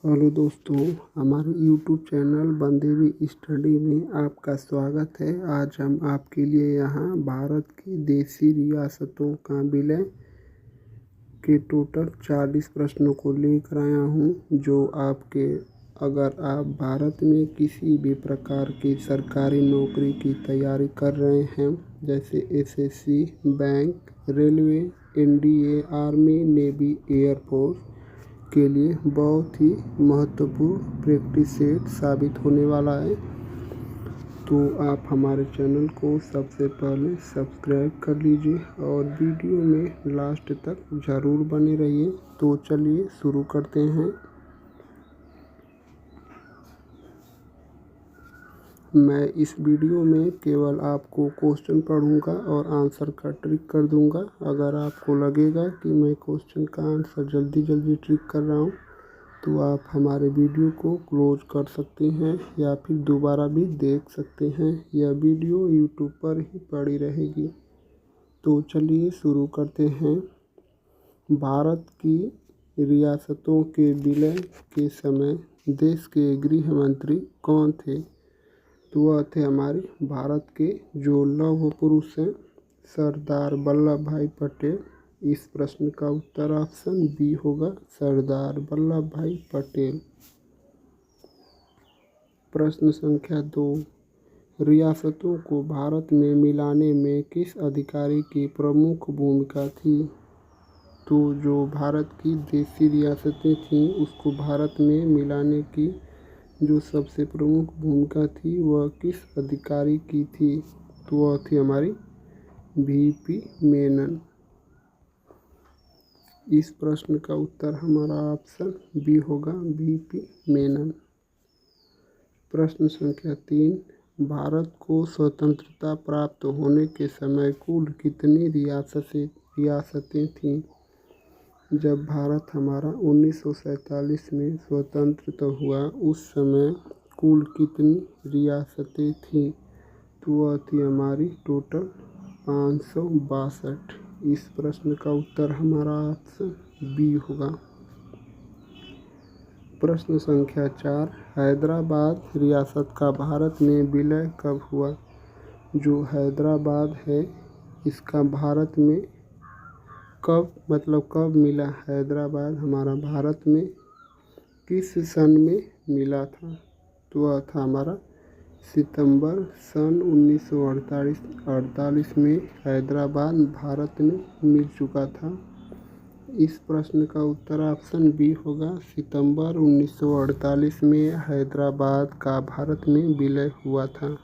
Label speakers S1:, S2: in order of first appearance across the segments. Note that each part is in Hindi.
S1: हेलो दोस्तों, हमारे यूट्यूब चैनल बंदेवी स्टडी में आपका स्वागत है। आज हम आपके लिए यहाँ भारत की देशी रियासतों का विलय के टोटल 40 प्रश्नों को लेकर आया हूँ, जो आपके अगर आप भारत में किसी भी प्रकार की सरकारी नौकरी की तैयारी कर रहे हैं, जैसे SSC, bank, railway, NDA, army, navy, air force के लिए बहुत ही महत्वपूर्ण प्रैक्टिस सेट साबित होने वाला है। तो आप हमारे चैनल को सबसे पहले सब्सक्राइब कर लीजिए और वीडियो में लास्ट तक ज़रूर बने रहिए। तो चलिए शुरू करते हैं। मैं इस वीडियो में केवल आपको क्वेश्चन पढ़ूंगा और आंसर का ट्रिक कर दूंगा। अगर आपको लगेगा कि मैं क्वेश्चन का आंसर जल्दी ट्रिक कर रहा हूं, तो आप हमारे वीडियो को क्लोज कर सकते हैं या फिर दोबारा भी देख सकते हैं। यह वीडियो यूट्यूब पर ही पड़ी रहेगी। तो चलिए शुरू करते हैं। भारत की रियासतों के विलय के समय देश के गृह मंत्री कौन थे? तो वह थे हमारे भारत के जो लौह पुरुष हैं, सरदार वल्लभ भाई पटेल। इस प्रश्न का उत्तर ऑप्शन बी होगा, सरदार वल्लभ भाई पटेल। प्रश्न संख्या 2, रियासतों को भारत में मिलाने में किस अधिकारी की प्रमुख भूमिका थी? तो जो भारत की देशी रियासतें थीं, उसको भारत में मिलाने की जो सबसे प्रमुख भूमिका थी वह किस अधिकारी की थी? तो वह थी हमारी वीपी मेनन। इस प्रश्न का उत्तर हमारा ऑप्शन बी होगा, वीपी मेनन। प्रश्न संख्या 3, भारत को स्वतंत्रता प्राप्त होने के समय कुल कितनी रियासतें थीं? जब भारत हमारा 1947 में स्वतंत्र हुआ, उस समय कुल कितनी रियासतें थीं? तो वह थी हमारी टोटल 562। इस प्रश्न का उत्तर हमारा ऑप्शन बी होगा। प्रश्न संख्या 4, हैदराबाद रियासत का भारत में विलय कब हुआ? जो हैदराबाद है, इसका भारत में कब मिला? हैदराबाद हमारा भारत में किस सन में मिला था? तो वह था हमारा सितंबर सन 1948 में हैदराबाद भारत में मिल चुका था। इस प्रश्न का उत्तर ऑप्शन बी होगा, सितंबर 1948 में हैदराबाद का भारत में विलय हुआ था।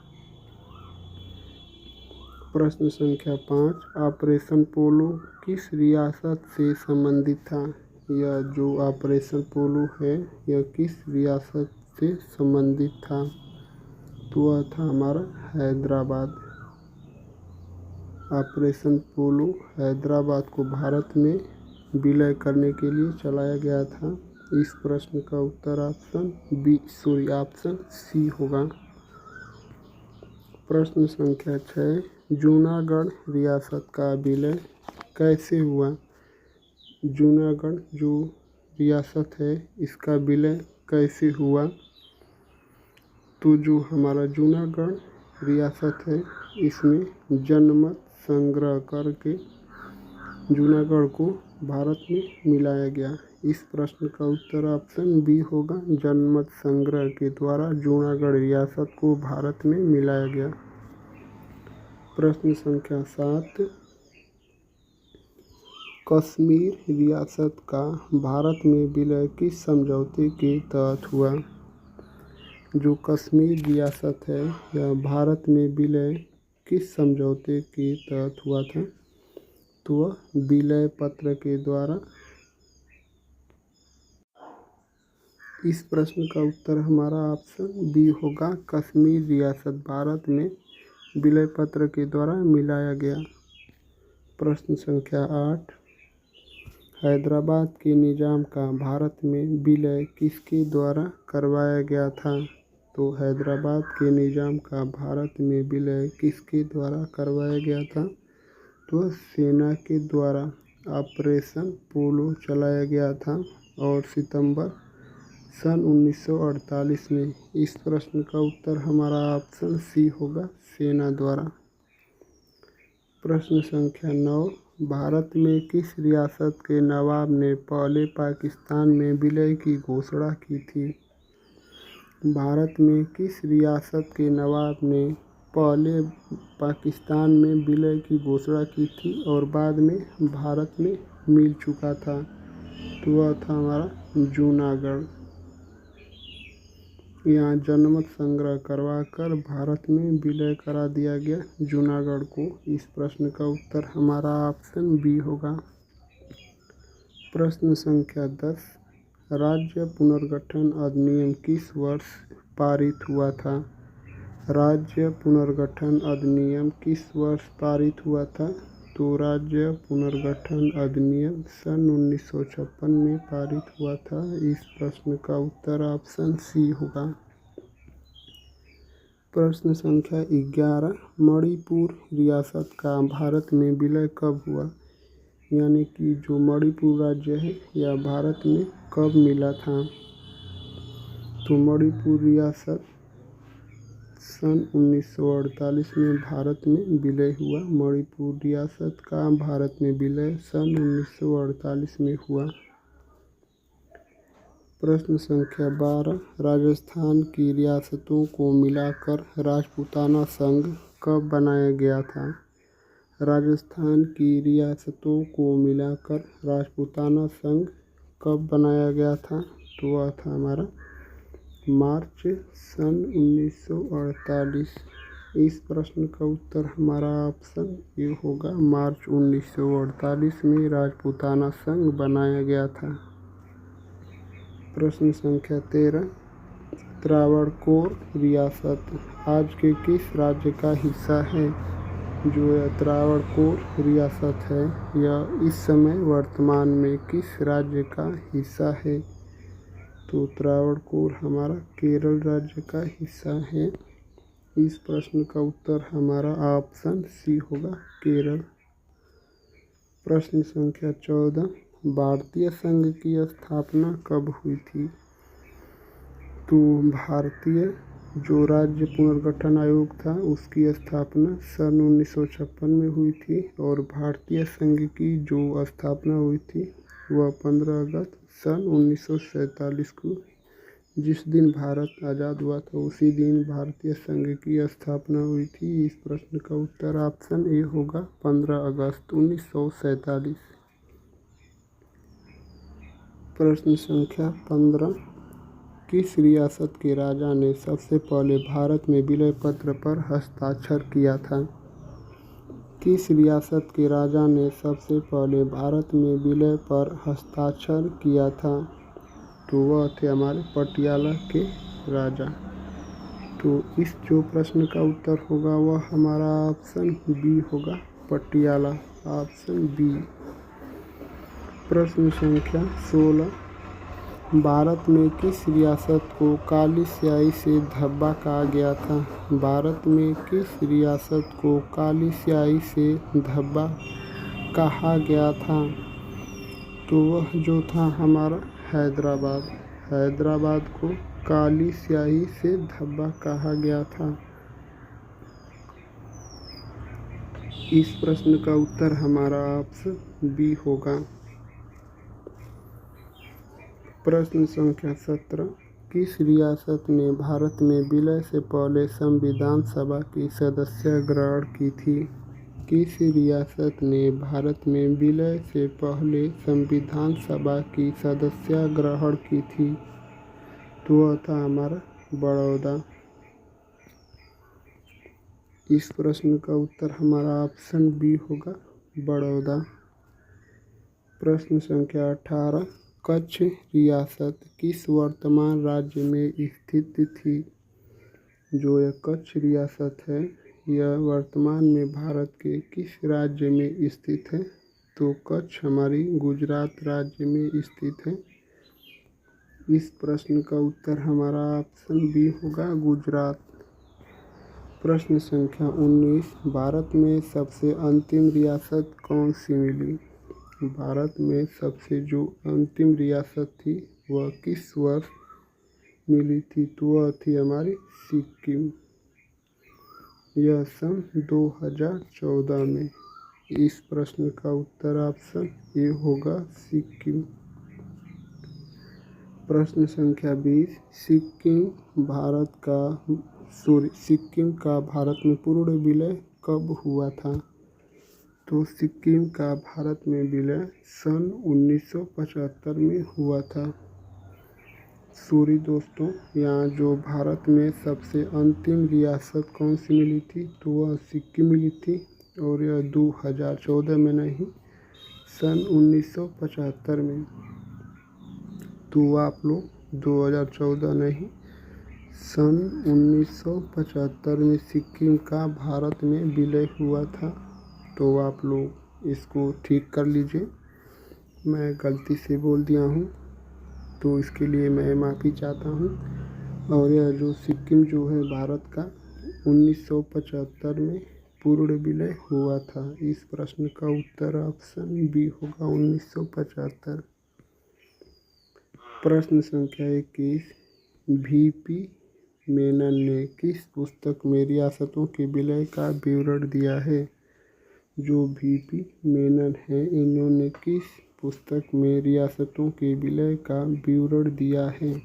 S1: प्रश्न संख्या 5, ऑपरेशन पोलो किस रियासत से संबंधित था? यह जो ऑपरेशन पोलो है, यह किस रियासत से संबंधित था? तो वह था हमारा हैदराबाद। ऑपरेशन पोलो हैदराबाद को भारत में विलय करने के लिए चलाया गया था। इस प्रश्न का उत्तर ऑप्शन सी होगा। प्रश्न संख्या 6, जूनागढ़ रियासत का विलय कैसे हुआ? जूनागढ़ जो रियासत है, इसका विलय कैसे हुआ? तो जो हमारा जूनागढ़ रियासत है, इसमें जनमत संग्रह करके जूनागढ़ को भारत में मिलाया गया। इस प्रश्न का उत्तर ऑप्शन बी होगा, जनमत संग्रह के द्वारा जूनागढ़ रियासत को भारत में मिलाया गया। प्रश्न संख्या 7, कश्मीर रियासत का भारत में विलय किस समझौते के तहत हुआ? जो कश्मीर रियासत है, यह भारत में विलय किस समझौते के तहत हुआ था? तो वह विलय पत्र के द्वारा। इस प्रश्न का उत्तर हमारा ऑप्शन बी होगा, कश्मीर रियासत भारत में विलय पत्र के द्वारा मिलाया गया। प्रश्न संख्या 8, हैदराबाद के निजाम का भारत में विलय किसके द्वारा करवाया गया था? तो हैदराबाद के निजाम का भारत में विलय किसके द्वारा करवाया गया था? तो सेना के द्वारा ऑपरेशन पोलो चलाया गया था और सितंबर सन 1948 में। इस प्रश्न का उत्तर हमारा ऑप्शन सी होगा, सेना द्वारा। प्रश्न संख्या 9, भारत में किस रियासत के नवाब ने पहले पाकिस्तान में विलय की घोषणा की थी? भारत में किस रियासत के नवाब ने पहले पाकिस्तान में विलय की घोषणा की थी और बाद में भारत में मिल चुका था? तो वह था हमारा जूनागढ़। यहाँ जनमत संग्रह करवाकर भारत में विलय करा दिया गया जूनागढ़ को। इस प्रश्न का उत्तर हमारा ऑप्शन बी होगा। प्रश्न संख्या 10, राज्य पुनर्गठन अधिनियम किस वर्ष पारित हुआ था? राज्य पुनर्गठन अधिनियम किस वर्ष पारित हुआ था? तो राज्य पुनर्गठन अधिनियम सन 1956 में पारित हुआ था। इस प्रश्न का उत्तर ऑप्शन सी होगा। प्रश्न संख्या 11, मणिपुर रियासत का भारत में विलय कब हुआ? यानी कि जो मणिपुर राज्य है यह भारत में कब मिला था? तो मणिपुर रियासत सन 1948 में भारत में विलय हुआ। मणिपुर रियासत का भारत में विलय सन 1948 में हुआ। प्रश्न संख्या 12, राजस्थान की रियासतों को मिलाकर राजपूताना संघ कब बनाया गया था? राजस्थान की रियासतों को मिलाकर राजपूताना संघ कब बनाया गया था? तो वह था हमारा मार्च सन 1948। इस प्रश्न का उत्तर हमारा ऑप्शन ए होगा, मार्च 1948 में राजपूताना संघ बनाया गया था। प्रश्न संख्या 13, त्रावणकोर रियासत आज के किस राज्य का हिस्सा है? जो यह त्रावणकोर रियासत है यह इस समय वर्तमान में किस राज्य का हिस्सा है? तो त्रावणकोर हमारा केरल राज्य का हिस्सा है। इस प्रश्न का उत्तर हमारा ऑप्शन सी होगा, केरल। प्रश्न संख्या 14, भारतीय संघ की स्थापना कब हुई थी? तो भारतीय जो राज्य पुनर्गठन आयोग था उसकी स्थापना सन 1956 में हुई थी और भारतीय संघ की जो स्थापना हुई थी वह 15 अगस्त सन 1947 को, जिस दिन भारत आज़ाद हुआ था उसी दिन भारतीय संघ की स्थापना हुई थी। इस प्रश्न का उत्तर ऑप्शन ए होगा, 15 अगस्त 1947। प्रश्न संख्या 15, किस रियासत के राजा ने सबसे पहले भारत में विलय पत्र पर हस्ताक्षर किया था? किस रियासत के राजा ने सबसे पहले भारत में विलय पर हस्ताक्षर किया था? तो वह थे हमारे पटियाला के राजा। तो इस जो प्रश्न का उत्तर होगा वह हमारा ऑप्शन बी होगा, पटियाला, ऑप्शन बी। प्रश्न संख्या 16, भारत में किस रियासत को काली स्याही से धब्बा कहा गया था? भारत में किस रियासत को काली स्याही से धब्बा कहा गया था? तो वह जो था हमारा हैदराबाद। हैदराबाद को काली स्याही से धब्बा कहा गया था। इस प्रश्न का उत्तर हमारा ऑप्शन बी होगा। प्रश्न संख्या 17, किस रियासत ने भारत में विलय से पहले संविधान सभा की सदस्य ग्रहण की थी? किस रियासत ने भारत में विलय से पहले संविधान सभा की सदस्य ग्रहण की थी? तो वह था हमारा बड़ौदा। इस प्रश्न का उत्तर हमारा ऑप्शन बी होगा, बड़ौदा। प्रश्न संख्या 18, कच्छ रियासत किस वर्तमान राज्य में स्थित थी? जो यह कच्छ रियासत है यह वर्तमान में भारत के किस राज्य में स्थित है? तो कच्छ हमारी गुजरात राज्य में स्थित है। इस प्रश्न का उत्तर हमारा ऑप्शन बी होगा, गुजरात। प्रश्न संख्या 19, भारत में सबसे अंतिम रियासत कौन सी मिली? भारत में सबसे जो अंतिम रियासत थी वह किस वर्ष मिली थी, तो वह थी हमारी सिक्किम। यह सन 2014 में। इस प्रश्न का उत्तर ऑप्शन ए होगा सिक्किम। प्रश्न संख्या 20, सिक्किम का भारत में पूर्ण विलय कब हुआ था? तो सिक्किम का भारत में विलय सन 1975 में हुआ था। सॉरी दोस्तों, यहाँ जो भारत में सबसे अंतिम रियासत कौन सी मिली थी, तो वह सिक्किम मिली थी, और यह 2014 में नहीं, सन 1975 में। तो आप लोग 2014 नहीं, सन 1975 में सिक्किम का भारत में विलय हुआ था। तो आप लोग इसको ठीक कर लीजिए, मैं गलती से बोल दिया हूँ, तो इसके लिए मैं माफ़ी चाहता हूँ। और यह जो सिक्किम जो है भारत का 1975 में पूर्ण विलय हुआ था। इस प्रश्न का उत्तर ऑप्शन बी होगा 1975। प्रश्न संख्या 21, वीपी मेनन ने किस पुस्तक में रियासतों के विलय का विवरण दिया है? जो वीपी मेनन है, इन्होंने किस पुस्तक में रियासतों के विलय का विवरण दिया है?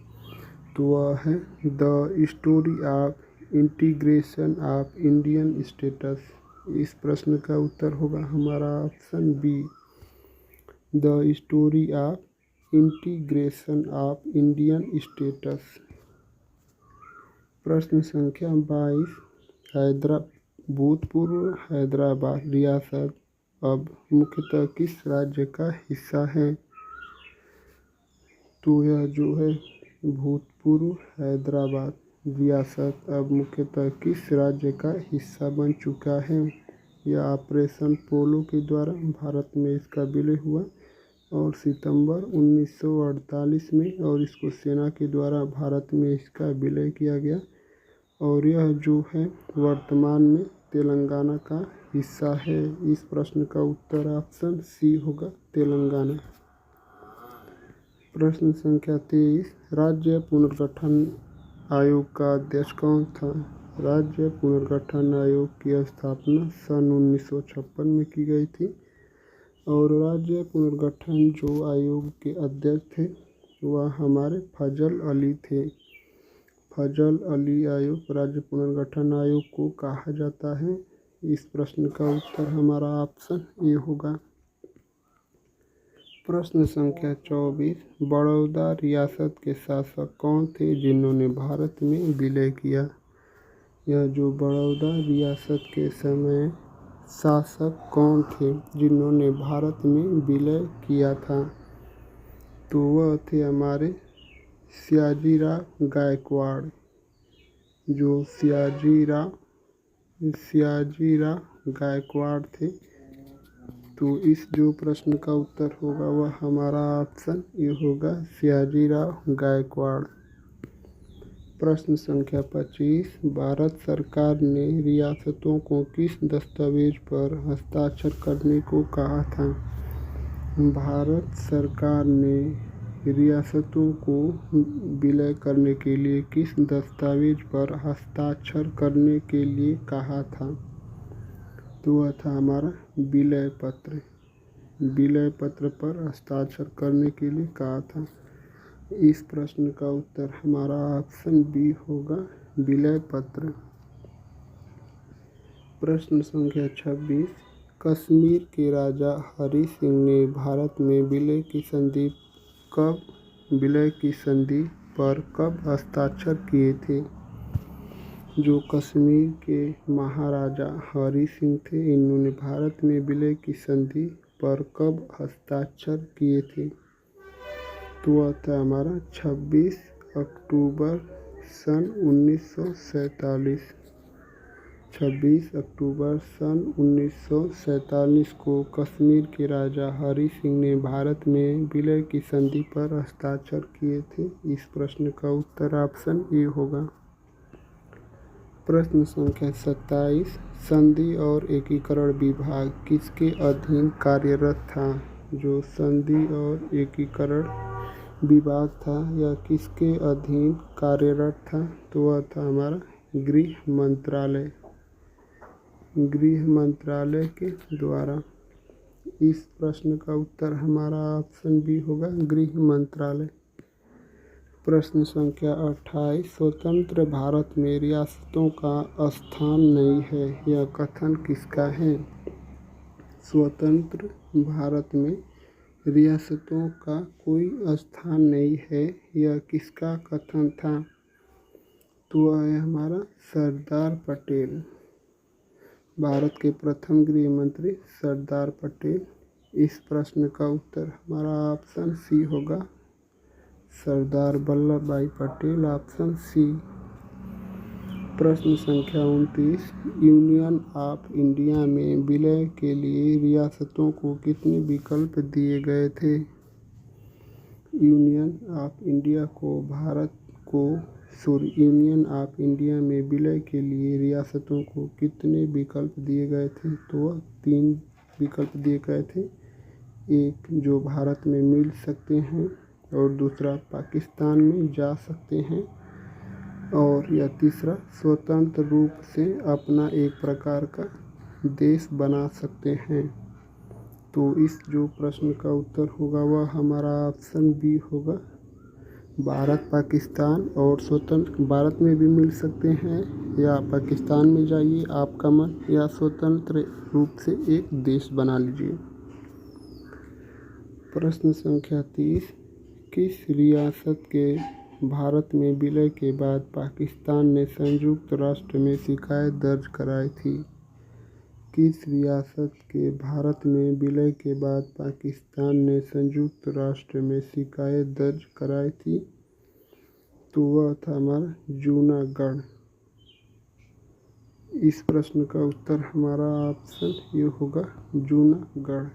S1: तो वह है the story of integration of Indian states. इस प्रश्न का उत्तर होगा हमारा option B, the story of integration of Indian states. प्रश्न संख्या 22, भूतपूर्व हैदराबाद रियासत अब मुख्यतः किस राज्य का हिस्सा है? तो यह जो है भूतपूर्व हैदराबाद रियासत अब मुख्यतः किस राज्य का हिस्सा बन चुका है? यह ऑपरेशन पोलो के द्वारा भारत में इसका विलय हुआ और सितंबर 1948 में, और इसको सेना के द्वारा भारत में इसका विलय किया गया, और यह जो है वर्तमान में तेलंगाना का हिस्सा है। इस प्रश्न का उत्तर ऑप्शन सी होगा, तेलंगाना। प्रश्न संख्या 23, राज्य पुनर्गठन आयोग का अध्यक्ष कौन था? राज्य पुनर्गठन आयोग की स्थापना सन 1956 में की गई थी, और राज्य पुनर्गठन जो आयोग के अध्यक्ष थे वह हमारे फजल अली थे। फजल अली आयोग राज्य पुनर्गठन आयोग को कहा जाता है। इस प्रश्न का उत्तर हमारा ऑप्शन ए होगा। प्रश्न संख्या 24, बड़ौदा रियासत के शासक कौन थे जिन्होंने भारत में विलय किया? यह जो बड़ौदा रियासत के समय शासक कौन थे जिन्होंने भारत में विलय किया था? तो वह थे हमारे सयाजीराव गायकवाड़। जो सयाजीराव गायकवाड़ थे। तो इस जो प्रश्न का उत्तर होगा वह हमारा ऑप्शन ए होगा, सयाजीराव गायकवाड़। प्रश्न संख्या 25, भारत सरकार ने रियासतों को किस दस्तावेज पर हस्ताक्षर करने को कहा था? भारत सरकार ने रियासतों को विलय करने के लिए किस दस्तावेज पर हस्ताक्षर करने के लिए कहा था? तो वह था हमारा विलय पत्र। विलय पत्र पर हस्ताक्षर करने के लिए कहा था। इस प्रश्न का उत्तर हमारा ऑप्शन बी होगा, विलय पत्र। प्रश्न संख्या 26, कश्मीर के राजा हरि सिंह ने भारत में विलय की संधि पर कब हस्ताक्षर किए थे? जो कश्मीर के महाराजा हरि सिंह थे, इन्होंने भारत में विलय की संधि पर कब हस्ताक्षर किए थे? तो वह था हमारा 26 अक्टूबर सन 1947। 26 अक्टूबर सन 1947 को कश्मीर के राजा हरि सिंह ने भारत में विलय की संधि पर हस्ताक्षर किए थे। इस प्रश्न का उत्तर ऑप्शन ए होगा। प्रश्न संख्या 27, संधि और एकीकरण विभाग किसके अधीन कार्यरत था? जो संधि और एकीकरण विभाग था या किसके अधीन कार्यरत था? तो वह था हमारा गृह मंत्रालय, गृह मंत्रालय के द्वारा। इस प्रश्न का उत्तर हमारा ऑप्शन बी होगा, गृह मंत्रालय। प्रश्न संख्या 28, स्वतंत्र भारत में रियासतों का स्थान नहीं है, यह कथन किसका है? स्वतंत्र भारत में रियासतों का कोई स्थान नहीं है, यह किसका कथन था? तो वह है हमारा सरदार पटेल, भारत के प्रथम गृह मंत्री सरदार पटेल। इस प्रश्न का उत्तर हमारा ऑप्शन सी होगा, सरदार वल्लभ भाई पटेल, ऑप्शन सी। प्रश्न संख्या 29, यूनियन ऑफ इंडिया में विलय के लिए रियासतों को कितने विकल्प दिए गए थे? यूनियन ऑफ इंडिया में विलय के लिए रियासतों को कितने विकल्प दिए गए थे? तो वह 3 विकल्प दिए गए थे। एक, जो भारत में मिल सकते हैं, और दूसरा, पाकिस्तान में जा सकते हैं, और या तीसरा, स्वतंत्र रूप से अपना एक प्रकार का देश बना सकते हैं। तो इस जो प्रश्न का उत्तर होगा वह हमारा ऑप्शन बी होगा, भारत पाकिस्तान और स्वतंत्र। भारत में भी मिल सकते हैं या पाकिस्तान में जाइए आपका मन, या स्वतंत्र रूप से एक देश बना लीजिए। प्रश्न संख्या 30, किस रियासत के भारत में विलय के बाद पाकिस्तान ने संयुक्त राष्ट्र में शिकायत दर्ज कराई थी? किस रियासत के भारत में विलय के बाद पाकिस्तान ने संयुक्त राष्ट्र में शिकायत दर्ज कराई थी? तो वह था हमारा जूनागढ़। इस प्रश्न का उत्तर हमारा ऑप्शन ये होगा, जूनागढ़।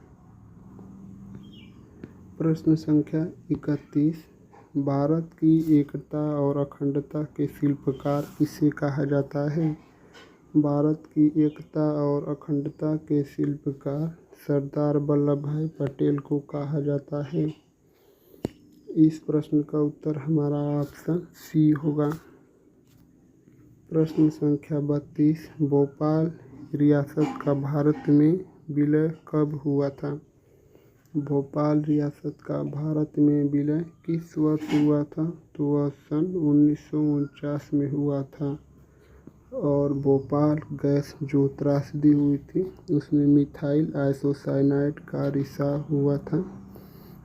S1: प्रश्न संख्या 31, भारत की एकता और अखंडता के शिल्पकार किसे कहा जाता है? भारत की एकता और अखंडता के शिल्पकार सरदार वल्लभ भाई पटेल को कहा जाता है। इस प्रश्न का उत्तर हमारा ऑप्शन सी होगा। प्रश्न संख्या 32, भोपाल रियासत का भारत में विलय कब हुआ था? भोपाल रियासत का भारत में विलय किस वर्ष हुआ था? तो वह सन 1949 में हुआ था। और भोपाल गैस जो त्रासदी हुई थी उसमें मिथाइल आइसोसाइनाइड का रिसाव हुआ था,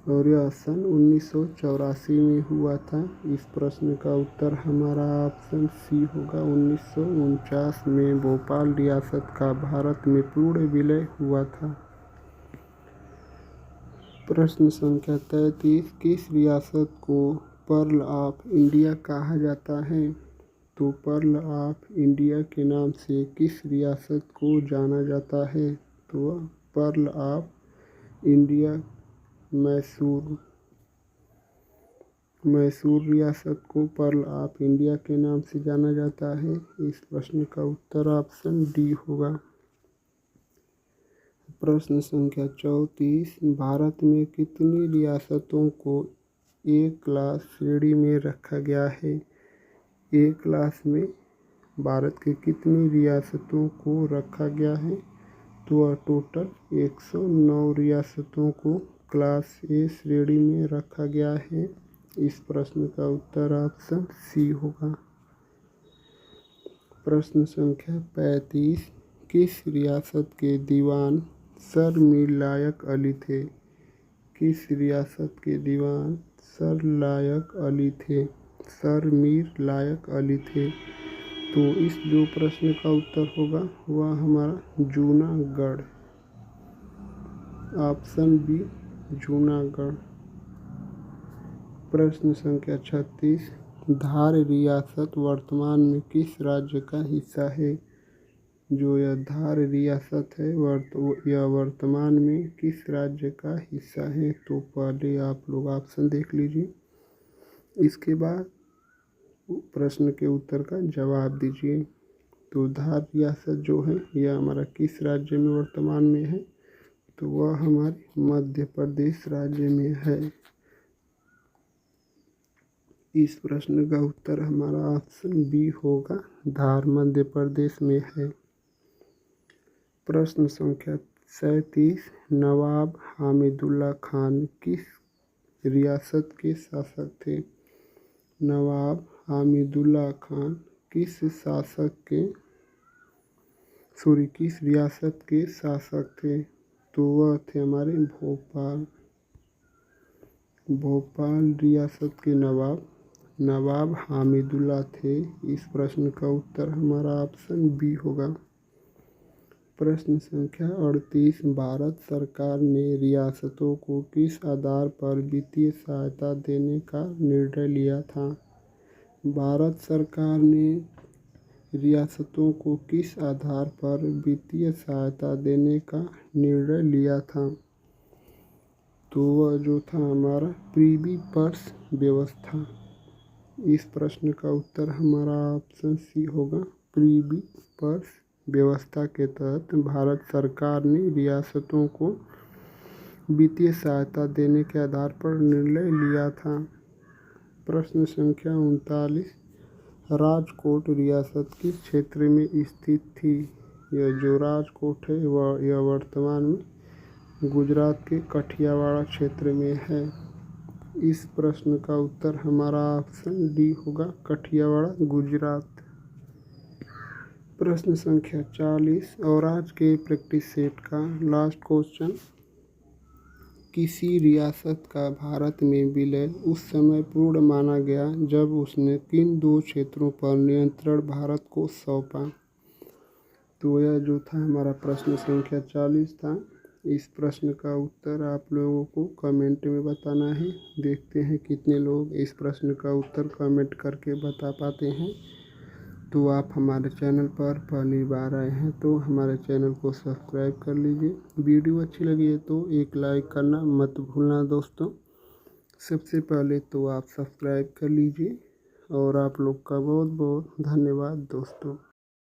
S1: और यह सन 1984 में हुआ था। इस प्रश्न का उत्तर हमारा ऑप्शन सी होगा, 1949 में भोपाल रियासत का भारत में पूर्ण विलय हुआ था। प्रश्न संख्या 33, किस रियासत को पर्ल ऑफ इंडिया कहा जाता है? तो पर्ल ऑफ इंडिया के नाम से किस रियासत को जाना जाता है? तो वह पर्ल ऑफ इंडिया मैसूर रियासत को पर्ल ऑफ इंडिया के नाम से जाना जाता है। इस प्रश्न का उत्तर ऑप्शन डी होगा। प्रश्न संख्या 34, भारत में कितनी रियासतों को एक क्लास श्रेणी में रखा गया है? एक क्लास में भारत के कितनी रियासतों को रखा गया है? तो वह टोटल 109 रियासतों को क्लास ए श्रेणी में रखा गया है। इस प्रश्न का उत्तर ऑप्शन सी होगा। प्रश्न संख्या 35, किस रियासत के दीवान सर मीर लायक अली थे? किस रियासत के दीवान सर मीर लायक अली थे? तो इस जो प्रश्न का उत्तर होगा वह हमारा जूनागढ़, ऑप्शन बी, जूनागढ़। प्रश्न संख्या 36, धार रियासत वर्तमान में किस राज्य का हिस्सा है? जो यह धार रियासत है यह वर्तमान में किस राज्य का हिस्सा है? तो पहले आप लोग ऑप्शन देख लीजिए, इसके बाद प्रश्न के उत्तर का जवाब दीजिए। तो धार रियासत जो है यह हमारा किस राज्य में वर्तमान में है? तो वह हमारे मध्य प्रदेश राज्य में है। इस प्रश्न का उत्तर हमारा ऑप्शन बी होगा, धार मध्य प्रदेश में है। प्रश्न संख्या 37, नवाब हामिदुल्ला खान किस रियासत के शासक थे? नवाब हामिदुल्ला खान किस रियासत के शासक थे? तो वह थे हमारे भोपाल रियासत के नवाब हामिदुल्ला थे। इस प्रश्न का उत्तर हमारा ऑप्शन बी होगा। प्रश्न संख्या 38, भारत सरकार ने रियासतों को किस आधार पर वित्तीय सहायता देने का निर्णय लिया था? भारत सरकार ने रियासतों को किस आधार पर वित्तीय सहायता देने का निर्णय लिया था? तो वह जो था हमारा प्रीवी पर्स व्यवस्था। इस प्रश्न का उत्तर हमारा ऑप्शन सी होगा, प्रीवी पर्स व्यवस्था के तहत भारत सरकार ने रियासतों को वित्तीय सहायता देने के आधार पर निर्णय लिया था। प्रश्न संख्या 39, राजकोट रियासत किस क्षेत्र में स्थित थी? यह जो राजकोट है यह वर्तमान में गुजरात के कठियावाड़ क्षेत्र में है। इस प्रश्न का उत्तर हमारा ऑप्शन डी होगा, कठियावाड़ गुजरात। प्रश्न संख्या 40, और आज के प्रैक्टिस सेट का लास्ट क्वेश्चन, किसी रियासत का भारत में विलय उस समय पूर्ण माना गया जब उसने किन दो क्षेत्रों पर नियंत्रण भारत को सौंपा? तो यह जो था हमारा प्रश्न संख्या 40 था। इस प्रश्न का उत्तर आप लोगों को कमेंट में बताना है। देखते हैं कितने लोग इस प्रश्न का उत्तर कमेंट करके बता पाते हैं। तो आप हमारे चैनल पर पहली बार आए हैं तो हमारे चैनल को सब्सक्राइब कर लीजिए। वीडियो अच्छी लगी है तो एक लाइक करना मत भूलना दोस्तों। सबसे पहले तो आप सब्सक्राइब कर लीजिए और आप लोग का बहुत बहुत धन्यवाद दोस्तों।